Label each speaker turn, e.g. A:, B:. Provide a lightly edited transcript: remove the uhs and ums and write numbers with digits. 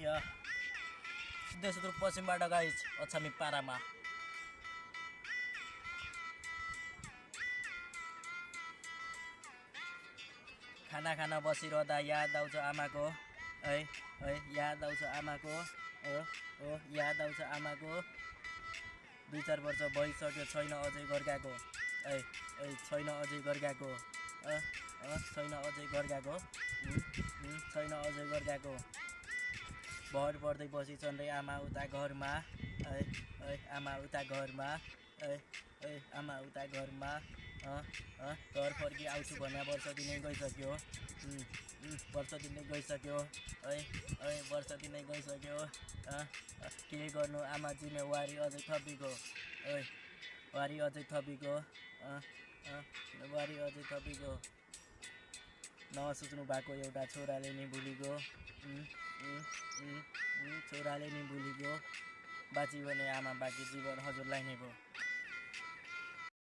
A: सिधै सुदूरपश्चिमबाट गाइज अछामी पारामा खाना खाना बसिरहँदा याद आउँछ आमाको याद आउँछ आमाको याद आउँछ आमाको 2-4 वर्ष भइसक्यो छैन अझै गर्गाको छैन अझै गर्गाको छैन अझै गर्गाको छैन अझै गर्गाको भर पर्दै बसिछन् रे आमा उता घरमा आमा उता घरमा आमा उता घरमा घर फर्की आउँछु भन्ने वर्ष दिनै गइसक्यो वर्ष दिनै गइसक्यो वर्ष दिनै गइसक्यो के गर्नु आमा जिम्मेवारी अझै थपिको वारी अझै थपिको वारी अझै थपिको नसोच्नु भएको एउटा छोराले नि भुलिगयो छोराले नि भुलिगयो बाँची भने आमा बाँकी जीवन हजुरलाई नै भयो।